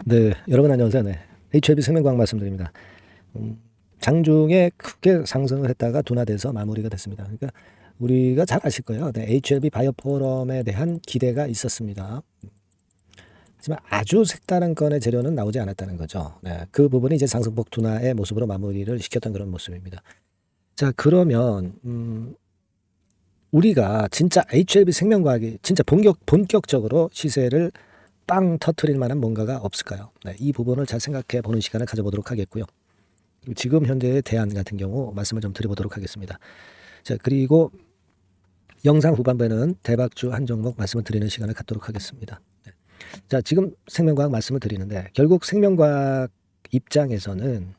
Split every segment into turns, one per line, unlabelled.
네, 여러분 안녕하세요. 네, HLB 생명과학 말씀드립니다. 장중에 크게 상승을 했다가 둔화돼서 마무리가 됐습니다. 그러니까 우리가 잘 아실 거예요. 네, HLB 바이오 포럼에 대한 기대가 있었습니다. 하지만 아주 색다른 건의 재료는 나오지 않았다는 거죠. 네, 그 부분이 이제 상승폭 둔화의 모습으로 마무리를 시켰던 그런 모습입니다. 자, 그러면 우리가 진짜 HLB 생명과학이 진짜 본격적으로 시세를 빵 터트릴 만한 뭔가가 없을까요? 네, 이 부분을 잘 생각해 보는 시간을 가져보도록 하겠고요. 그리고 지금 현재의 대안 같은 경우 말씀을 좀 드려보도록 하겠습니다. 자, 그리고 영상 후반부에는 대박주 한 종목 말씀을 드리는 시간을 갖도록 하겠습니다. 네. 자, 지금 생명과학 말씀을 드리는데 결국 생명과학 입장에서는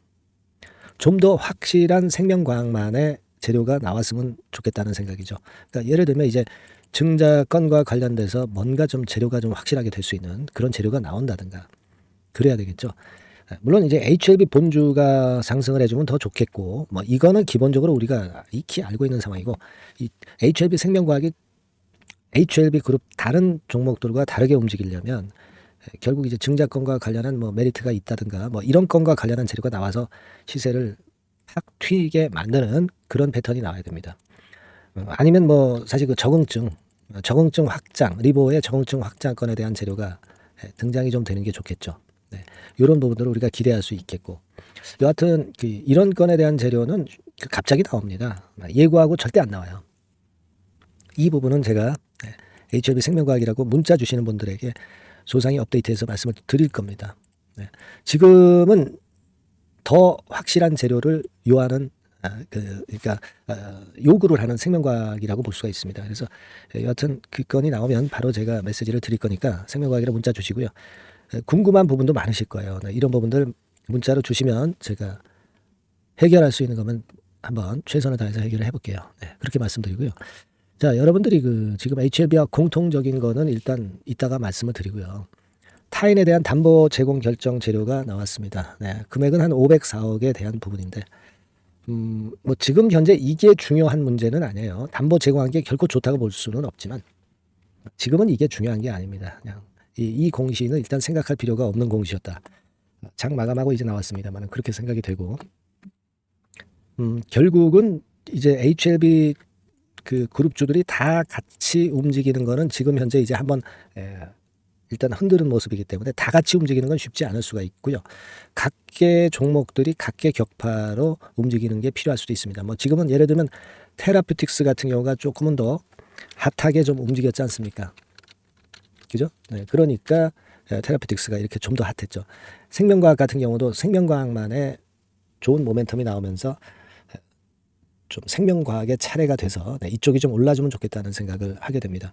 좀 더 확실한 생명과학만의 재료가 나왔으면 좋겠다는 생각이죠. 그러니까 예를 들면 이제 증자건과 관련돼서 뭔가 좀 재료가 좀 확실하게 될 수 있는 그런 재료가 나온다든가 그래야 되겠죠. 물론 이제 HLB 본주가 상승을 해주면 더 좋겠고 뭐 이거는 기본적으로 우리가 익히 알고 있는 상황이고 이 HLB 생명과학이 HLB 그룹 다른 종목들과 다르게 움직이려면 결국 이제 증자건과 관련한 뭐 메리트가 있다든가 뭐 이런 건과 관련한 재료가 나와서 시세를 팍 튀게 만드는 그런 패턴이 나와야 됩니다. 아니면 뭐 사실 그 적응증 확장, 리보의 적응증 확장건에 대한 재료가 등장이 좀 되는 게 좋겠죠. 네, 이런 부분들을 우리가 기대할 수 있겠고, 여하튼 이런 건에 대한 재료는 갑자기 나옵니다. 예고하고 절대 안 나와요. 이 부분은 제가 HLB 생명과학이라고 문자 주시는 분들에게 소상히 업데이트해서 말씀을 드릴 겁니다. 네, 지금은 더 확실한 재료를 요하는 요구를 하는 생명과학이라고 볼 수가 있습니다. 그래서 여하튼 그 건이 나오면 바로 제가 메시지를 드릴 거니까 생명과학이라 문자 주시고요. 궁금한 부분도 많으실 거예요. 이런 부분들 문자로 주시면 제가 해결할 수 있는 거면 한번 최선을 다해서 해결을 해볼게요. 네, 그렇게 말씀드리고요. 자, 여러분들이 지금 HLB와 공통적인 거는 일단 이따가 말씀을 드리고요. 타인에 대한 담보 제공 결정 재료가 나왔습니다. 네, 금액은 한 504억에 대한 부분인데 뭐 지금 현재 이게 중요한 문제는 아니에요. 담보 제공한 게 결코 좋다고 볼 수는 없지만 지금은 이게 중요한 게 아닙니다. 그냥 이 공시는 일단 생각할 필요가 없는 공시였다. 장 마감하고 이제 나왔습니다만 그렇게 생각이 되고 결국은 이제 HLB 그 그룹주들이 다 같이 움직이는 거는 지금 현재 이제 한번 일단 흔드는 모습이기 때문에 다 같이 움직이는 건 쉽지 않을 수가 있고요. 각계 종목들이 각계 격파로 움직이는 게 필요할 수도 있습니다. 뭐 지금은 예를 들면 테라퓨틱스 같은 경우가 조금은 더 핫하게 좀 움직였지 않습니까? 그죠? 네, 그러니까 테라퓨틱스가 이렇게 좀 더 핫했죠. 생명과학 같은 경우도 생명과학만의 좋은 모멘텀이 나오면서 좀 생명과학의 차례가 돼서 이쪽이 좀 올라주면 좋겠다는 생각을 하게 됩니다.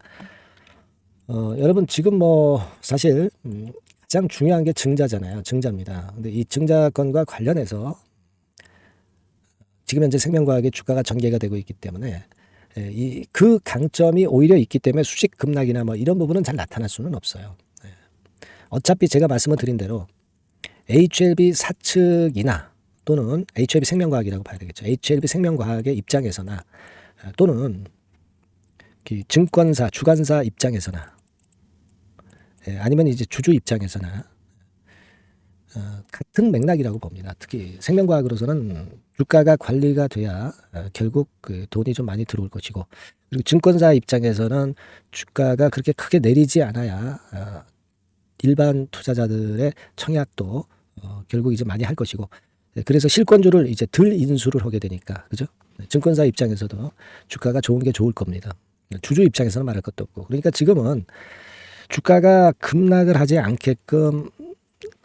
여러분 지금 뭐 사실 가장 중요한 게 증자잖아요. 증자입니다. 근데 이 증자건과 관련해서 지금 현재 생명과학의 주가가 전개가 되고 있기 때문에 그 강점이 오히려 있기 때문에 수직 급락이나 뭐 이런 부분은 잘 나타날 수는 없어요. 어차피 제가 말씀을 드린 대로 HLB 사측이나 또는 HLB 생명과학이라고 봐야 되겠죠. HLB 생명과학의 입장에서나 또는 증권사, 주관사 입장에서나 아니면 이제 주주 입장에서나 같은 맥락이라고 봅니다. 특히 생명과학으로서는 주가가 관리가 돼야 결국 그 돈이 좀 많이 들어올 것이고, 그리고 증권사 입장에서는 주가가 그렇게 크게 내리지 않아야 일반 투자자들의 청약도 결국 이제 많이 할 것이고, 그래서 실권주를 이제 덜 인수를 하게 되니까, 그죠? 증권사 입장에서도 주가가 좋은 게 좋을 겁니다. 주주 입장에서는 말할 것도 없고. 그러니까 지금은 주가가 급락을 하지 않게끔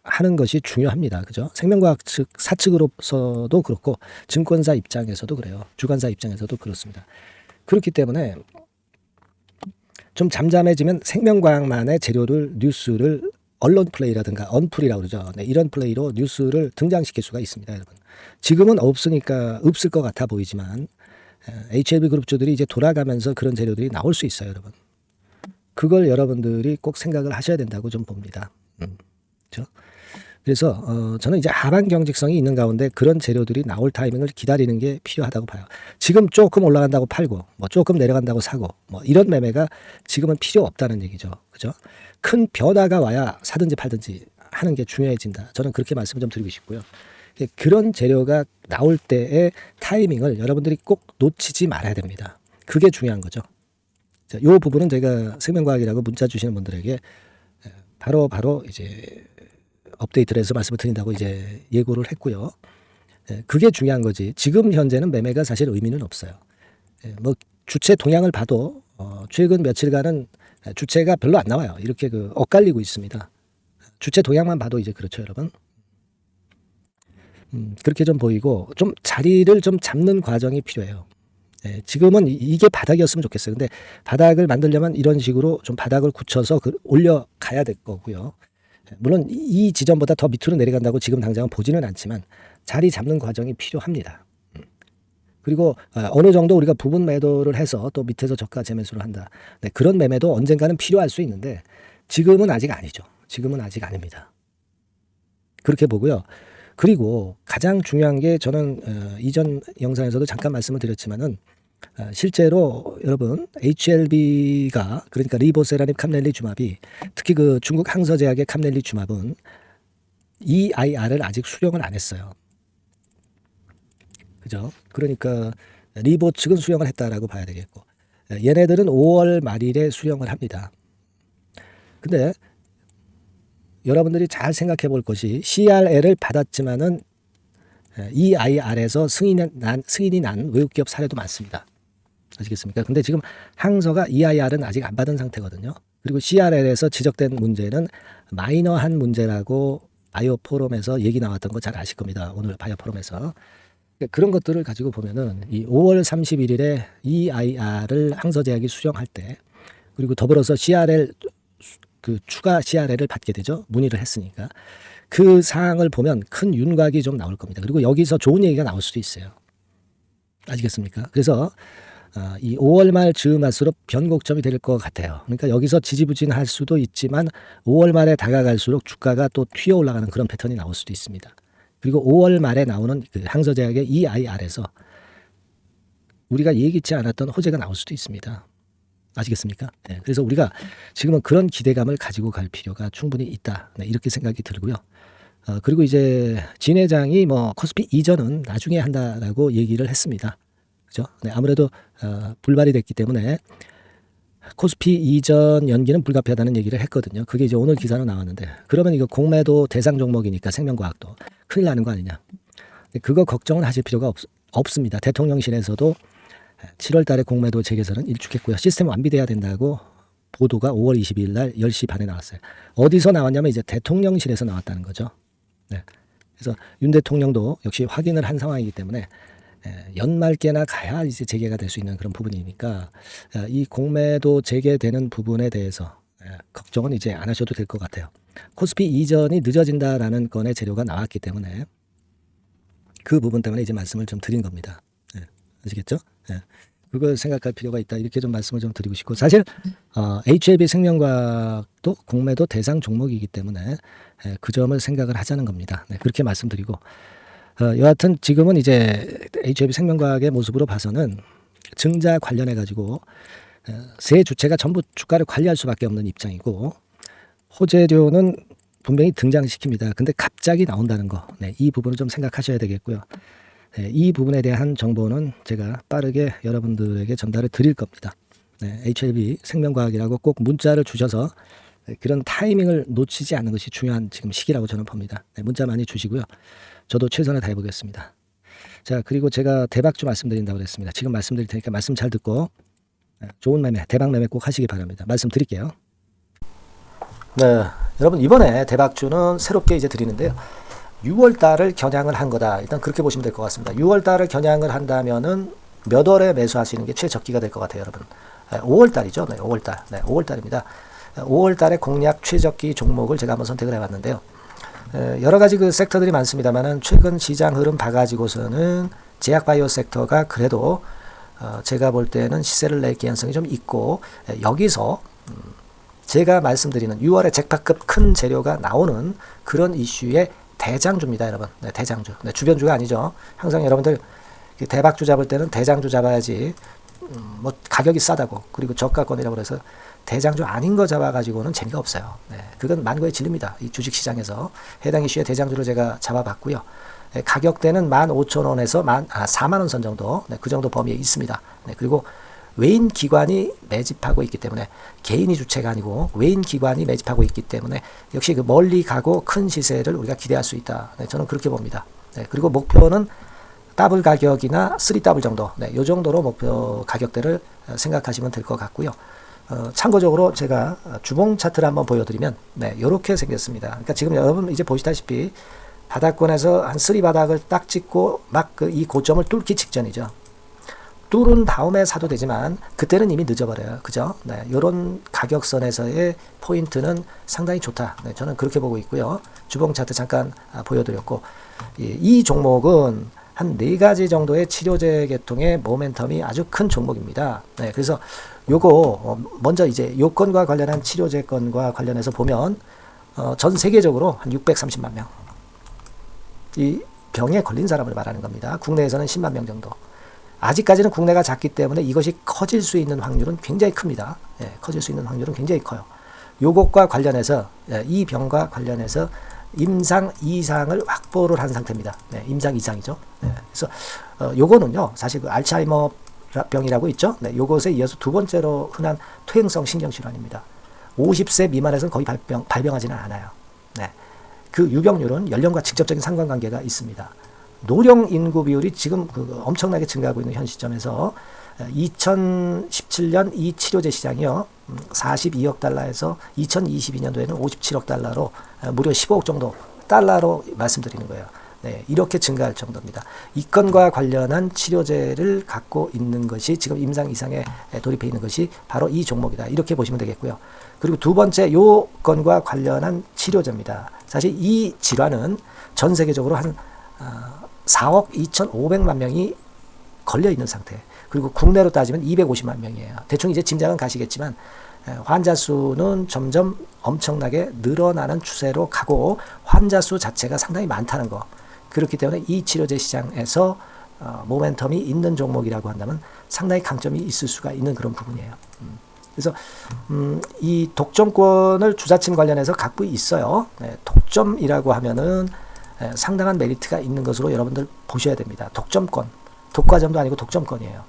하는 것이 중요합니다. 그죠? 생명과학 측 사측으로서도 그렇고 증권사 입장에서도 그래요. 주관사 입장에서도 그렇습니다. 그렇기 때문에 좀 잠잠해지면 생명과학만의 재료를 뉴스를 언론 플레이라든가 언플이라고 그러죠. 네, 이런 플레이로 뉴스를 등장시킬 수가 있습니다, 여러분. 지금은 없으니까 없을 것 같아 보이지만 HLB 그룹주들이 이제 돌아가면서 그런 재료들이 나올 수 있어요, 여러분. 그걸 여러분들이 꼭 생각을 하셔야 된다고 좀 봅니다. 그렇죠? 그래서 저는 이제 하반 경직성이 있는 가운데 그런 재료들이 나올 타이밍을 기다리는 게 필요하다고 봐요. 지금 조금 올라간다고 팔고 뭐 조금 내려간다고 사고 뭐 이런 매매가 지금은 필요 없다는 얘기죠. 그죠? 큰 변화가 와야 사든지 팔든지 하는 게 중요해진다. 저는 그렇게 말씀을 좀 드리고 싶고요. 그런 재료가 나올 때의 타이밍을 여러분들이 꼭 놓치지 말아야 됩니다. 그게 중요한 거죠. 자, 이 부분은 제가 생명과학이라고 문자 주시는 분들에게 바로 이제 업데이트를 해서 말씀을 드린다고 이제 예고를 했고요. 그게 중요한 거지. 지금 현재는 매매가 사실 의미는 없어요. 뭐 주체 동향을 봐도 최근 며칠간은 주체가 별로 안 나와요. 이렇게 엇갈리고 있습니다. 주체 동향만 봐도 이제 그렇죠, 여러분. 그렇게 좀 보이고 좀 자리를 좀 잡는 과정이 필요해요. 지금은 이게 바닥이었으면 좋겠어요. 근데 바닥을 만들려면 이런 식으로 좀 바닥을 굳혀서 올려가야 될 거고요. 물론 이 지점보다 더 밑으로 내려간다고 지금 당장은 보지는 않지만 자리 잡는 과정이 필요합니다. 그리고 어느 정도 우리가 부분 매도를 해서 또 밑에서 저가 재매수를 한다. 네, 그런 매매도 언젠가는 필요할 수 있는데 지금은 아직 아니죠. 지금은 아직 아닙니다. 그렇게 보고요. 그리고 가장 중요한 게 저는 이전 영상에서도 잠깐 말씀을 드렸지만은 실제로 여러분 HLB가 그러니까 리보세라닙 캄렐리주맙이 특히 그 중국 항서제약의 캄렐리주맙은 EIR을 아직 수령을 안 했어요. 그죠? 그러니까 리보 측은 수령을 했다라고 봐야 되겠고 얘네들은 5월 말일에 수령을 합니다. 근데 여러분들이 잘 생각해 볼 것이 CRL을 받았지만은 EIR에서 승인이 난 외국기업 사례도 많습니다. 아시겠습니까? 근데 지금 항서가 EIR은 아직 안 받은 상태거든요. 그리고 CRL에서 지적된 문제는 마이너한 문제라고 바이오 포럼에서 얘기 나왔던 거 잘 아실 겁니다. 오늘 바이오 포럼에서. 그런 것들을 가지고 보면은 이 5월 31일에 EIR을 항서제약이 수령할 때 그리고 더불어서 CRL 추가 CRL을 받게 되죠. 문의를 했으니까. 그 사항을 보면 큰 윤곽이 좀 나올 겁니다. 그리고 여기서 좋은 얘기가 나올 수도 있어요. 아시겠습니까? 그래서 이 5월 말 즈음 할수록 변곡점이 될 것 같아요. 그러니까 여기서 지지부진할 수도 있지만 5월 말에 다가갈수록 주가가 또 튀어 올라가는 그런 패턴이 나올 수도 있습니다. 그리고 5월 말에 나오는 그 항서제약의 EIR에서 우리가 예기치 않았던 호재가 나올 수도 있습니다. 아시겠습니까? 네, 그래서 우리가 지금은 그런 기대감을 가지고 갈 필요가 충분히 있다. 네, 이렇게 생각이 들고요. 그리고 이제 진 회장이 뭐 코스피 이전은 나중에 한다라고 얘기를 했습니다. 그죠? 네, 아무래도 불발이 됐기 때문에 코스피 이전 연기는 불가피하다는 얘기를 했거든요. 그게 이제 오늘 기사로 나왔는데 그러면 이거 공매도 대상 종목이니까 생명과학도 큰일 나는 거 아니냐. 그거 걱정은 하실 필요가 없습니다. 대통령실에서도 7월 달에 공매도 재개설은 일축했고요. 시스템 완비돼야 된다고 보도가 5월 22일 날 10시 반에 나왔어요. 어디서 나왔냐면 이제 대통령실에서 나왔다는 거죠. 네. 그래서 윤 대통령도 역시 확인을 한 상황이기 때문에 연말께나 가야 이제 재개가 될 수 있는 그런 부분이니까 이 공매도 재개되는 부분에 대해서 걱정은 이제 안 하셔도 될 것 같아요. 코스피 이전이 늦어진다라는 건의 재료가 나왔기 때문에 그 부분 때문에 이제 말씀을 좀 드린 겁니다. 아시겠죠? 그걸 생각할 필요가 있다. 이렇게 좀 말씀을 좀 드리고 싶고 사실 HLB 생명과학도 공매도 대상 종목이기 때문에 그 점을 생각을 하자는 겁니다. 네, 그렇게 말씀드리고 여하튼 지금은 이제 HLB 생명과학의 모습으로 봐서는 증자 관련해 가지고 세 주체가 전부 주가를 관리할 수밖에 없는 입장이고 호재료는 분명히 등장시킵니다. 근데 갑자기 나온다는 거, 네, 이 부분을 좀 생각하셔야 되겠고요. 네, 이 부분에 대한 정보는 제가 빠르게 여러분들에게 전달을 드릴 겁니다. 네, HLB 생명과학이라고 꼭 문자를 주셔서 그런 타이밍을 놓치지 않는 것이 중요한 지금 시기라고 저는 봅니다. 네, 문자 많이 주시고요. 저도 최선을 다해보겠습니다. 자, 그리고 제가 대박주 말씀드린다고 그랬습니다. 지금 말씀드릴 테니까 말씀 잘 듣고 좋은 매매, 대박 매매 꼭 하시기 바랍니다. 말씀드릴게요. 네, 여러분 이번에 대박주는 새롭게 이제 드리는데요. 6월 달을 겨냥을 한 거다. 일단 그렇게 보시면 될 것 같습니다. 6월 달을 겨냥을 한다면은 몇 월에 매수하시는 게 최적기가 될 것 같아요, 여러분. 5월 달이죠. 네, 5월 달. 네, 5월 달입니다. 5월 달에 공략 최적기 종목을 제가 한번 선택을 해봤는데요. 여러 가지 그 섹터들이 많습니다만은 최근 시장 흐름 봐가지고서는 제약바이오 섹터가 그래도 제가 볼 때는 시세를 낼 개연성이 좀 있고 여기서 제가 말씀드리는 6월에 잭팟급 큰 재료가 나오는 그런 이슈의 대장주입니다, 여러분. 네, 대장주. 네, 주변주가 아니죠. 항상 여러분들 대박주 잡을 때는 대장주 잡아야지 뭐 가격이 싸다고 그리고 저가권이라고 해서 대장주 아닌 거 잡아가지고는 재미가 없어요. 네, 그건 만고의 진리입니다. 이 주식시장에서 해당 이슈의 대장주를 제가 잡아봤고요. 네, 가격대는 15,000원에서 4만원 선 정도, 네, 그 정도 범위에 있습니다. 네, 그리고 외인 기관이 매집하고 있기 때문에 개인이 주체가 아니고 외인 기관이 매집하고 있기 때문에 역시 그 멀리 가고 큰 시세를 우리가 기대할 수 있다. 네, 저는 그렇게 봅니다. 네, 그리고 목표는 더블 가격이나 3더블 정도, 네, 요 정도로 목표 가격대를 생각하시면 될 것 같고요. 참고적으로 제가 주봉 차트를 한번 보여드리면, 네, 이렇게 생겼습니다. 그러니까 지금 여러분 이제 보시다시피 바닥권에서 한 3바닥을 딱 찍고 막 이 고점을 뚫기 직전이죠. 뚫은 다음에 사도 되지만 그때는 이미 늦어버려요. 그죠? 네, 이런 가격선에서의 포인트는 상당히 좋다. 네, 저는 그렇게 보고 있고요. 주봉 차트 잠깐 보여드렸고, 이 종목은 한 4가지 정도의 치료제 계통의 모멘텀이 아주 큰 종목입니다. 네, 그래서 요거 먼저 이제 요건과 관련한 치료제건과 관련해서 보면 전 세계적으로 한 630만 명 이 병에 걸린 사람을 말하는 겁니다. 국내에서는 10만 명 정도. 아직까지는 국내가 작기 때문에 이것이 커질 수 있는 확률은 굉장히 큽니다. 예, 커질 수 있는 확률은 굉장히 커요. 요것과 관련해서, 이 병과 관련해서 임상 이상을 확보를 한 상태입니다. 네, 임상 이상이죠. 네, 그래서 요거는요, 사실 그 알츠하이머 병이라고 있죠. 네, 요것에 이어서 두 번째로 흔한 퇴행성 신경질환입니다. 50세 미만에서는 거의 발병하지는 않아요. 네, 그 유병률은 연령과 직접적인 상관관계가 있습니다. 노령 인구 비율이 지금 엄청나게 증가하고 있는 현 시점에서 2017년 이 치료제 시장이요, 42억 달러에서 2022년도에는 57억 달러로 무려 15억 정도 달러로 말씀드리는 거예요. 네, 이렇게 증가할 정도입니다. 이 건과 관련한 치료제를 갖고 있는 것이 지금 임상 이상에 돌입해 있는 것이 바로 이 종목이다. 이렇게 보시면 되겠고요. 그리고 두 번째 요 건과 관련한 치료제입니다. 사실 이 질환은 전 세계적으로 한 4억 2,500만 명이 걸려 있는 상태. 그리고 국내로 따지면 250만 명이에요. 대충 이제 짐작은 가시겠지만 환자 수는 점점 엄청나게 늘어나는 추세로 가고 환자 수 자체가 상당히 많다는 거. 그렇기 때문에 이 치료제 시장에서 모멘텀이 있는 종목이라고 한다면 상당히 강점이 있을 수가 있는 그런 부분이에요. 그래서 이 독점권을 주사침 관련해서 갖고 있어요. 네, 독점이라고 하면은 상당한 메리트가 있는 것으로 여러분들 보셔야 됩니다. 독점권, 독과점도 아니고 독점권이에요.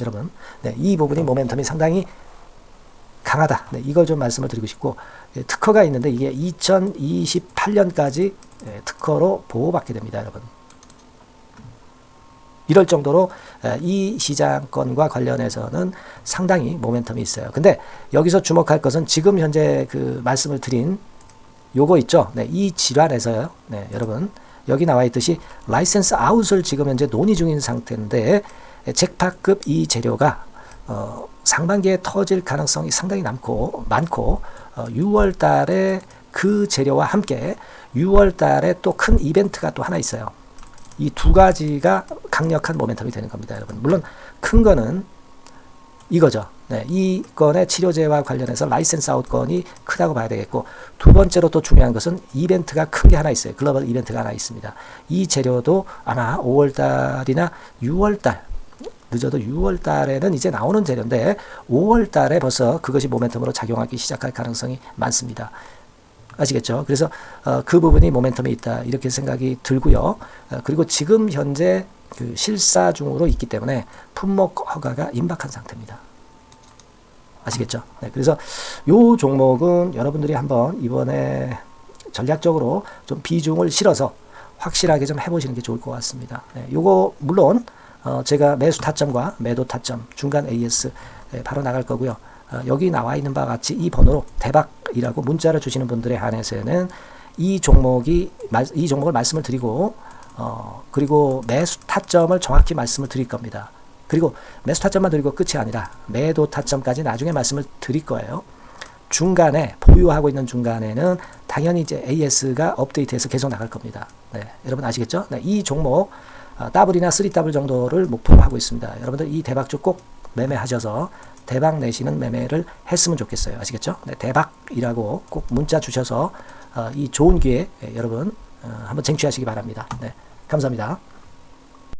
여러분, 네, 이 부분이 모멘텀이 상당히 강하다. 네, 이걸 좀 말씀을 드리고 싶고, 특허가 있는데 이게 2028년까지 특허로 보호받게 됩니다, 여러분. 이럴 정도로 이 시장권과 관련해서는 상당히 모멘텀이 있어요. 근데 여기서 주목할 것은 지금 현재 그 말씀을 드린 요거 있죠. 네, 이 질환에서요. 네, 여러분 여기 나와 있듯이 라이센스 아웃을 지금 현재 논의 중인 상태인데 잭팟급 이 재료가 상반기에 터질 가능성이 상당히 많고 6월 달에 그 재료와 함께 6월 달에 또 큰 이벤트가 또 하나 있어요. 이 두 가지가 강력한 모멘텀이 되는 겁니다, 여러분. 물론 큰 거는 이거죠. 네, 이 건의 치료제와 관련해서 라이센스 아웃 건이 크다고 봐야 되겠고, 두 번째로 또 중요한 것은 이벤트가 큰 게 하나 있어요. 글로벌 이벤트가 하나 있습니다. 이 재료도 아마 5월 달이나 6월 달, 늦어도 6월 달에는 이제 나오는 재료인데 5월 달에 벌써 그것이 모멘텀으로 작용하기 시작할 가능성이 많습니다. 아시겠죠? 그래서 그 부분이 모멘텀이 있다 이렇게 생각이 들고요. 그리고 지금 현재 그 실사 중으로 있기 때문에 품목 허가가 임박한 상태입니다. 아시겠죠? 네, 그래서 요 종목은 여러분들이 한번 이번에 전략적으로 좀 비중을 실어서 확실하게 좀 해보시는 게 좋을 것 같습니다. 네, 요거 물론 제가 매수 타점과 매도 타점 중간 AS 바로 나갈 거고요. 여기 나와 있는 바와 같이 이 번호로 대박이라고 문자를 주시는 분들에 한해서는 이 종목을 말씀을 드리고 그리고 매수 타점을 정확히 말씀을 드릴 겁니다. 그리고 매수 타점만 드리고 끝이 아니라 매도 타점까지 나중에 말씀을 드릴 거예요. 중간에 보유하고 있는 중간에는 당연히 이제 AS가 업데이트해서 계속 나갈 겁니다. 네, 여러분 아시겠죠? 네, 이 종목 더블이나 3더블 정도를 목표로 하고 있습니다. 여러분들 이 대박주 꼭 매매하셔서 대박 내시는 매매를 했으면 좋겠어요. 아시겠죠? 네, 대박이라고 꼭 문자 주셔서 이 좋은 기회 여러분 한번 쟁취하시기 바랍니다. 네, 감사합니다.